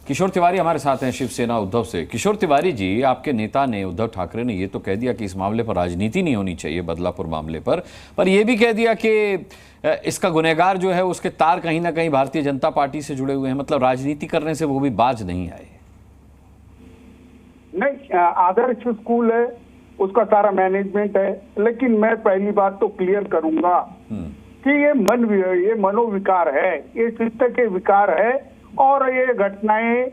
किशोर तिवारी हमारे साथ हैं शिवसेना उद्धव से। किशोर तिवारी जी, आपके नेता ने, उद्धव ठाकरे ने ये तो कह दिया कि इस मामले पर राजनीति नहीं होनी चाहिए, बदलापुर मामले पर यह भी कह दिया कि इसका गुनहगार जो है उसके तार कहीं ना कहीं भारतीय जनता पार्टी से जुड़े हुए हैं। मतलब राजनीति करने से वो भी बाज नहीं आए। नहीं, आदर्श स्कूल है, उसका सारा मैनेजमेंट है, लेकिन मैं पहली बात तो क्लियर करूंगा कि ये मनोविकार है, ये चित्त के विकार है और ये घटनाएं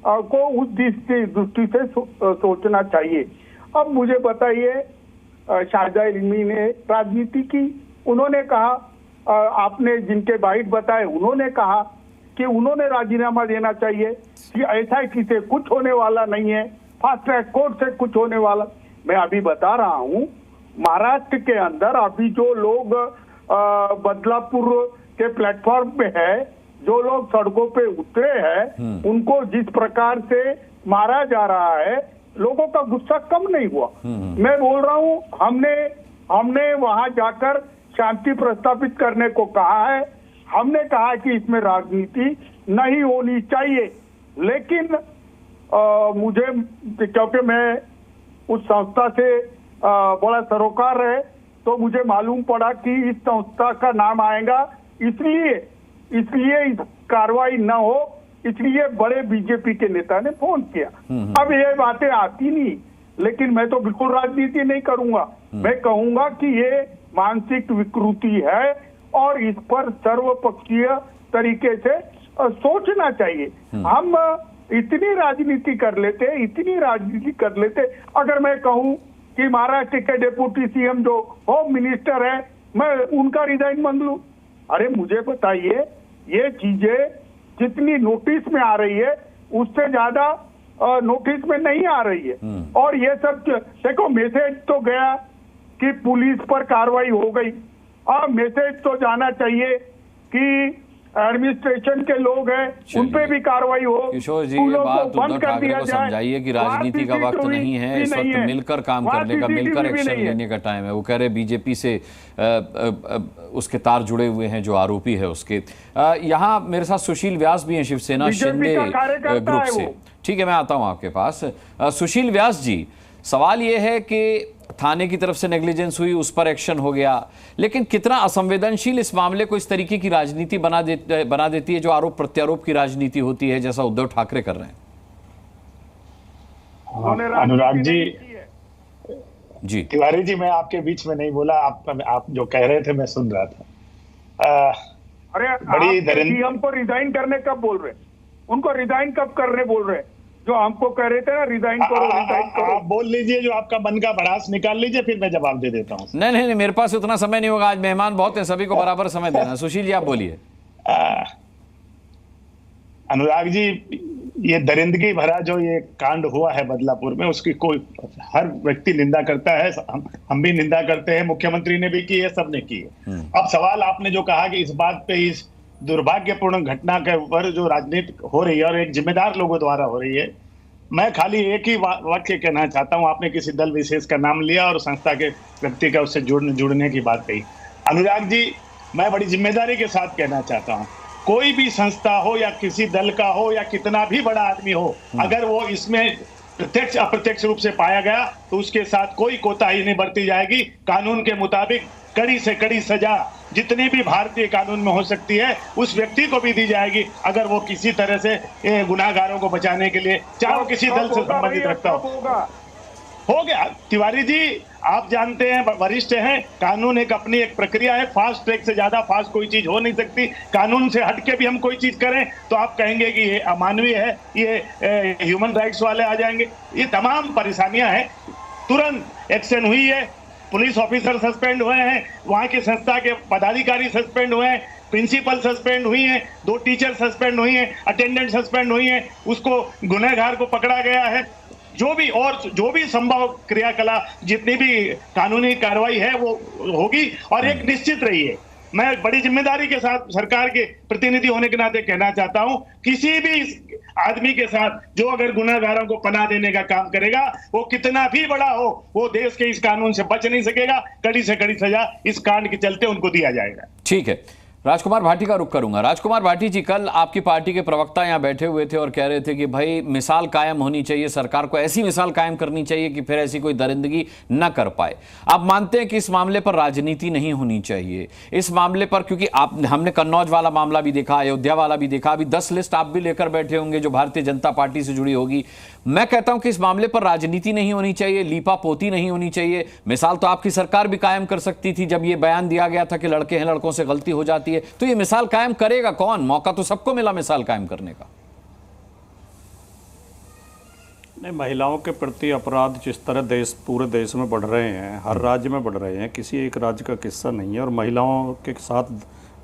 को उस दृष्टि से सोचना चाहिए। अब मुझे बताइए, शारजा इल्मी ने राजनीति की, उन्होंने कहा, आपने जिनके बाइट बताए उन्होंने कहा कि उन्होंने राजीनामा देना चाहिए कि SIT से कुछ होने वाला नहीं है, फास्ट ट्रैक कोर्ट से कुछ होने वाला। मैं अभी बता रहा हूँ, महाराष्ट्र के अंदर अभी जो लोग बदलापुर के प्लेटफॉर्म पे है, जो लोग सड़कों पे उतरे हैं, उनको जिस प्रकार से मारा जा रहा है, लोगों का गुस्सा कम नहीं हुआ। मैं बोल रहा हूँ, हमने वहां जाकर शांति प्रस्तापित करने को कहा है। हमने कहा कि इसमें राजनीति नहीं होनी चाहिए, लेकिन मुझे, क्योंकि मैं उस संस्था से बड़ा सरोकार है, तो मुझे मालूम पड़ा कि इस संस्था का नाम आएगा, इसलिए इस कार्रवाई न हो, इसलिए बड़े बीजेपी के नेता ने फोन किया। अब ये बातें आती नहीं, लेकिन मैं तो बिल्कुल राजनीति नहीं करूंगा। मैं कहूंगा कि ये मानसिक विकृति है और इस पर सर्वपक्षीय तरीके से सोचना चाहिए। हम इतनी राजनीति कर लेते, अगर मैं कहूं कि महाराष्ट्र के डिप्टी CM जो होम मिनिस्टर है, मैं उनका रिजाइन मांग लूं। अरे मुझे बताइए, ये चीजें जितनी नोटिस में आ रही है उससे ज्यादा नोटिस में नहीं आ रही है। और ये सब देखो, मैसेज तो गया कि पुलिस पर कार्रवाई हो गई, और मैसेज तो जाना चाहिए कि एडमिनिस्ट्रेशन के लोग हैं, उन पे भी कार्रवाई हो। किशोर जी, ये बात उद्धव ठाकरे को समझाइए कि राजनीति का वक्त नहीं है, इस वक्त मिलकर काम करने का, मिलकर एक्शन लेने का टाइम है। वो कह रहे बीजेपी से उसके तार जुड़े हुए हैं, जो आरोपी है उसके। यहाँ मेरे साथ सुशील व्यास भी हैं, शिवसेना शिंदे ग्रुप से। ठीक है, मैं आता हूँ आपके पास। सुशील व्यास जी, सवाल ये है कि थाने की तरफ से नेग्लिजेंस हुई, उस पर एक्शन हो गया, लेकिन कितना असंवेदनशील इस मामले को इस तरीके की राजनीति बना देती है, जो आरोप प्रत्यारोप की राजनीति होती है, जैसा उद्धव ठाकरे कर रहे हैं। अनुराग जी, तिवारी जी, मैं आपके बीच में नहीं बोला, आप जो कह रहे थे मैं सुन रहा था। अरे बड़ी CM को रिजाइन करने कब बोल रहे, उनको रिजाइन कब करने बोल रहे? जो हमको कह रहे थे ना, रिजाइन करो। आप बोल लीजिए, जो आपका मन का भड़ास निकाल लीजिए, फिर मैं जवाब दे देता हूँ। नहीं, मेरे पास उतना समय नहीं होगा, आज मेहमान बहुत हैं, सभी को बराबर समय देना। सुशील जी, आप बोलिए। अनुराग जी, ये दरिंदगी भरा जो ये कांड हुआ है बदलापुर में, उसकी कोई, हर व्यक्ति निंदा करता है, हम भी निंदा करते हैं, मुख्यमंत्री ने भी की है, सबने की है। अब सवाल आपने जो कहा कि इस बात पे, इस दुर्भाग्यपूर्ण घटना के ऊपर जो राजनीति हो रही है और एक जिम्मेदार लोगों द्वारा हो रही है, मैं खाली एक ही वाक्य कहना चाहता हूं। आपने किसी दल विशेष का नाम लिया और संस्था के व्यक्ति का उससे जुड़ने की बात कही। अनुराग जी, मैं बड़ी जिम्मेदारी के साथ कहना चाहता हूं, कोई भी संस्था हो या किसी दल का हो या कितना भी बड़ा आदमी हो, अगर वो इसमें प्रत्यक्ष अप्रत्यक्ष रूप से पाया गया तो उसके साथ कोई कोताही नहीं बरती जाएगी। कानून के मुताबिक कड़ी से कड़ी सजा जितनी भी भारतीय कानून में हो सकती है उस व्यक्ति को भी दी जाएगी, अगर वो किसी तरह से गुनाहगारों को बचाने के लिए, चाहे वो किसी दल से संबंधित रखता हो गया। तिवारी जी, आप जानते हैं, वरिष्ठ हैं, कानून अपनी एक प्रक्रिया है, फास्ट ट्रैक से ज्यादा फास्ट कोई चीज हो नहीं सकती। कानून से हटके भी हम कोई चीज करें तो आप कहेंगे कि ये अमानवीय है, ये ह्यूमन राइट्स वाले आ जाएंगे। ये तमाम परेशानियां हैं। तुरंत एक्शन हुई है, पुलिस ऑफिसर सस्पेंड हुए हैं, वहां की संस्था के पदाधिकारी सस्पेंड हुए हैं, प्रिंसिपल सस्पेंड हुई हैं, 2 टीचर सस्पेंड हुई हैं, अटेंडेंट सस्पेंड हुई हैं, उसको गुनहगार को पकड़ा गया है। जो भी संभव क्रियाकला, जितनी भी कानूनी कार्रवाई है वो होगी। और एक निश्चित रही है, मैं बड़ी जिम्मेदारी के साथ सरकार के प्रतिनिधि होने के नाते कहना चाहता हूं, किसी भी आदमी के साथ जो अगर गुनहगारों को पनाह देने का काम करेगा, वो कितना भी बड़ा हो, वो देश के इस कानून से बच नहीं सकेगा। कड़ी से कड़ी सजा इस कांड के चलते उनको दिया जाएगा। ठीक है, राजकुमार भाटी का रुख करूंगा। राजकुमार भाटी जी, कल आपकी पार्टी के प्रवक्ता यहां बैठे हुए थे और कह रहे थे कि भाई मिसाल कायम होनी चाहिए, सरकार को ऐसी मिसाल कायम करनी चाहिए कि फिर ऐसी कोई दरिंदगी न कर पाए। आप मानते हैं कि इस मामले पर राजनीति नहीं होनी चाहिए इस मामले पर, क्योंकि हमने कन्नौज वाला मामला भी देखा, अयोध्या वाला भी देखा, अभी 10 लिस्ट आप भी लेकर बैठे होंगे जो भारतीय जनता पार्टी से जुड़ी होगी। मैं कहता हूं कि इस मामले पर राजनीति नहीं होनी चाहिए, लीपा पोती नहीं होनी चाहिए। मिसाल तो आपकी सरकार भी कायम कर सकती थी जब यह बयान दिया गया था कि लड़के हैं, लड़कों से गलती हो जाती है। तो ये मिसाल कायम करेगा कौन? मौका तो सबको मिला मिसाल कायम करने का। नहीं, महिलाओं के प्रति अपराध जिस तरह पूरे देश में बढ़ रहे हैं, हर राज्य में बढ़ रहे हैं, किसी एक राज्य का किस्सा नहीं है, और महिलाओं के साथ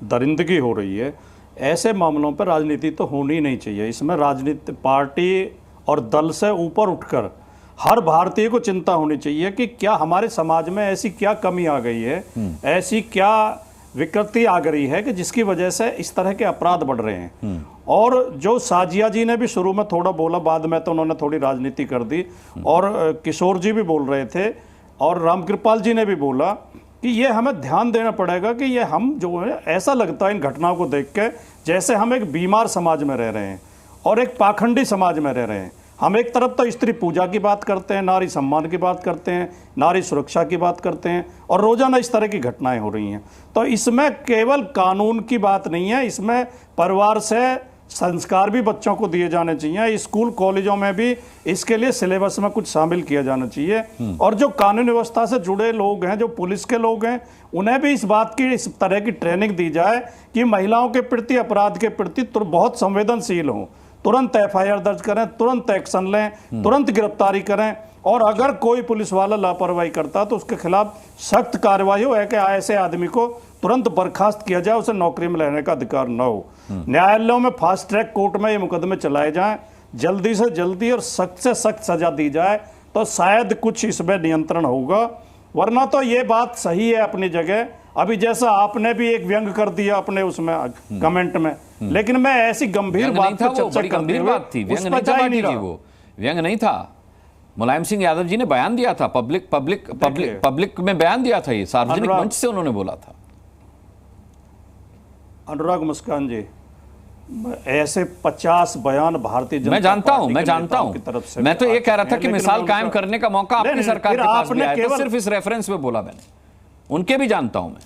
दरिंदगी हो रही है, ऐसे मामलों पर राजनीति तो होनी नहीं चाहिए। इसमें राजनीति पार्टी और दल से ऊपर उठकर हर भारतीय को चिंता होनी चाहिए कि क्या हमारे समाज में ऐसी क्या कमी आ गई है, ऐसी क्या विकृति आ गई है कि जिसकी वजह से इस तरह के अपराध बढ़ रहे हैं। और जो साजिया जी ने भी शुरू में थोड़ा बोला, बाद में तो उन्होंने थोड़ी राजनीति कर दी, और किशोर जी भी बोल रहे थे, और रामकृपाल जी ने भी बोला कि ये हमें ध्यान देना पड़ेगा कि ये हम जो है, ऐसा लगता है इन घटनाओं को देख के जैसे हम एक बीमार समाज में रह रहे हैं और एक पाखंडी समाज में रह रहे हैं। हम एक तरफ तो स्त्री पूजा की बात करते हैं, नारी सम्मान की बात करते हैं, नारी सुरक्षा की बात करते हैं, और रोजाना इस तरह की घटनाएं हो रही हैं। तो इसमें केवल कानून की बात नहीं है, इसमें परिवार से संस्कार भी बच्चों को दिए जाने चाहिए। स्कूल कॉलेजों में भी इसके लिए सिलेबस में कुछ शामिल किया जाना चाहिए। और जो कानून व्यवस्था से जुड़े लोग हैं, जो पुलिस के लोग हैं, उन्हें भी इस बात की, इस तरह की ट्रेनिंग दी जाए कि महिलाओं के प्रति, अपराध के प्रति बहुत संवेदनशील हों, तुरंत एफआईआर दर्ज करें, तुरंत एक्शन लें, तुरंत गिरफ्तारी करें, और अगर कोई पुलिस वाला लापरवाही करता तो उसके खिलाफ सख्त कार्रवाई हो, कि ऐसे आदमी को तुरंत बर्खास्त किया जाए, उसे नौकरी में रहने का अधिकार न हो। न्यायालयों में फास्ट ट्रैक कोर्ट में ये मुकदमे चलाए जाएं, जल्दी से जल्दी और सख्त से सख्त सजा दी जाए, तो शायद कुछ इसमें नियंत्रण होगा। वरना तो ये बात सही है अपनी जगह, अभी जैसा आपने भी एक व्यंग कर दिया अपने उसमें कमेंट में, लेकिन मैं ऐसी गंभीर बात पर चर्चा गंभीर बात थी, व्यंग नहीं था, वो व्यंग नहीं था। मुलायम सिंह यादव जी ने बयान दिया था, पब्लिक में बयान दिया था, ये सार्वजनिक मंच से उन्होंने बोला था। अनुराग मुस्कान जी, ऐसे 50 बयान भारतीय जनता मैं जानता हूं की तरफ से, मैं तो ये कह रहा था कि मिसाल कायम करने का मौका आपकी सरकार के पास भी आया था, सिर्फ इस रेफरेंस में बोला मैंने, उनके भी जानता हूं मैं।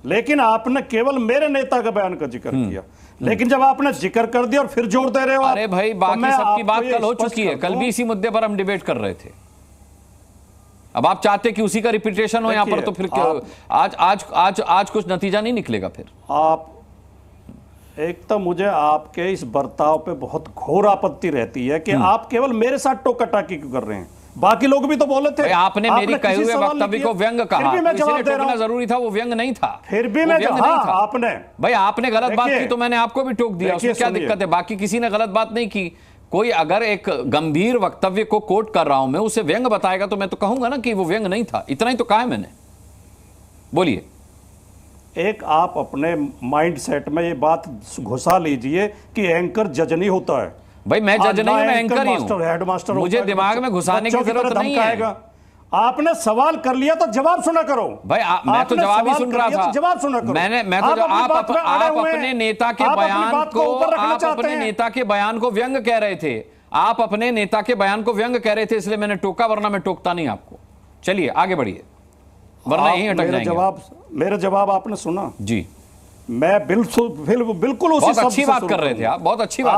लेकिन आपने केवल मेरे नेता का बयान का जिक्र किया, लेकिन जब आपने जिक्र कर दिया और फिर जोड़ दे रहे हो, अरे भाई बाकी सबकी बात कल हो चुकी है, कल भी इसी मुद्दे पर हम डिबेट कर रहे थे। अब आप चाहते कि उसी का रिपीटेशन हो यहां पर, तो फिर आज कुछ नतीजा नहीं निकलेगा। फिर आप एक तो मुझे आपके इस बर्ताव पे बहुत घोर आपत्ति रहती है कि आप केवल मेरे साथ टोका टाकी क्यों कर रहे हैं, बाकी लोग भी तो बोले थे। आपने मेरी कहे हुए वक्तव्य को व्यंग कहा, इसलिए टोकना जरूरी था, वो व्यंग नहीं था। फिर भी मैं आपने गलत बात की तो मैंने आपको भी टोक दिया, उसमें क्या दिक्कत है? बाकी किसी ने गलत बात नहीं की। कोई अगर एक गंभीर वक्तव्य को कोट कर रहा हूं मैं, उसे व्यंग बताएगा तो मैं तो कहूंगा ना कि वो व्यंग नहीं था। इतना ही तो कहा है मैंने। बोलिए। एक आप अपने माइंड सेट में ये बात घुसा लीजिए कि एंकर जज नहीं होता है। भाई मैं जज नहीं हूं, मैं एंकर ही हूं, हेडमास्टर। मुझे दिमाग में घुसाने की जरूरत नहीं है। आपने सवाल कर लिया तो जवाब सुना करो भाई। मैं तो जवाब ही सुन रहा था, जवाब सुना करो। आप अपने नेता के बयान को व्यंग कह रहे थे, आप अपने नेता के बयान को व्यंग कह रहे थे, इसलिए मैंने टोका, वरना मैं टोकता नहीं आपको। चलिए आगे बढ़िए, वरना यहीं अटक जाएंगे। मेरा जवाब आपने सुना जी, मैं बिल्कुल उसी बहुत अच्छी बात कर रहे थे आप, बहुत अच्छी बात।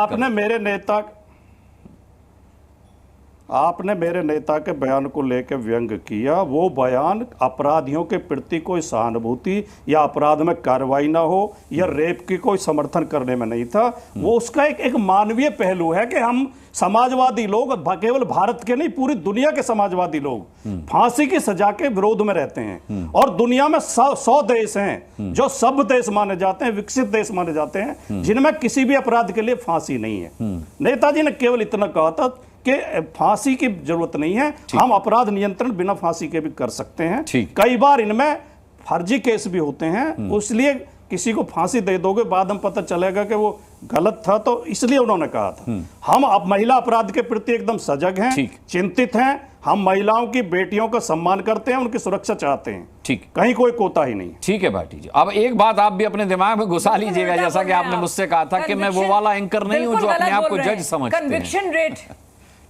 आपने मेरे नेता के बयान को लेकर व्यंग किया। वो बयान अपराधियों के प्रति कोई सहानुभूति या अपराध में कार्रवाई ना हो या रेप की कोई समर्थन करने में नहीं था। वो उसका एक मानवीय पहलू है कि हम समाजवादी लोग, केवल भारत के नहीं पूरी दुनिया के समाजवादी लोग फांसी की सजा के विरोध में रहते हैं। और दुनिया में 100 देश हैं जो सभ्य देश माने जाते हैं, विकसित देश माने जाते हैं, जिनमें किसी भी अपराध के लिए फांसी नहीं है। नेताजी ने केवल इतना कहा था कि फांसी की जरूरत नहीं है, हम अपराध नियंत्रण बिना फांसी के भी कर सकते हैं। कई बार इनमें फर्जी केस भी होते हैं, इसलिए किसी को फांसी दे दोगे, बाद में पता चलेगा कि वो गलत था, तो इसलिए उन्होंने कहा था। हम अब महिला अपराध के प्रति एकदम सजग हैं, ठीक। चिंतित हैं। हम महिलाओं की, बेटियों का सम्मान करते हैं, उनकी सुरक्षा चाहते हैं। ठीक, कहीं कोई कोताही नहीं। ठीक है भाटी जी। अब एक बात आप भी अपने दिमाग में घुसा लीजिएगा, जैसा कि आपने मुझसे कहा था कि मैं वो वाला एंकर नहीं हूं जो अपने आप को जज समझते हैं। कन्विक्शन रेट,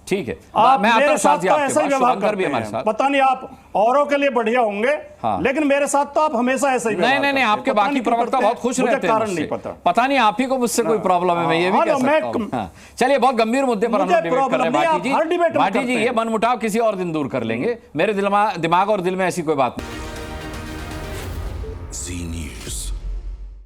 ठीक है, आप मैं आता मेरे हूं साथ साथ ही तो आपके ऐसा ही पास, व्यवहार शुभंकर भी करते हमारे हैं। साथ। पता नहीं आप औरों के लिए बढ़िया होंगे, हाँ। लेकिन मेरे साथ तो आप हमेशा ऐसा ही व्यवहार नहीं, करते हैं। आपके पता बाकी नहीं क्यों प्रवक्ता करते बहुत हैं, खुश मुझे रहते हैं कारण मुझसे। नहीं पता नहीं आप ही को मुझसे कोई प्रॉब्लम है, मैं ये भी हाँ, कह मैं- सकता हूं। हाँ। चलिए, बहुत गंभीर मुद्दे पर हम मुझे लोग डिबेट कर रहे हैं प्रॉब्लम नहीं, भाटी आप हर डिबेट जी। में भाटी जी, करते ये हैं। मनमुटाव किसी और दिन दूर कर लेंगे। मेरे दिमाग और दिल में ऐसी कोई बात नहीं।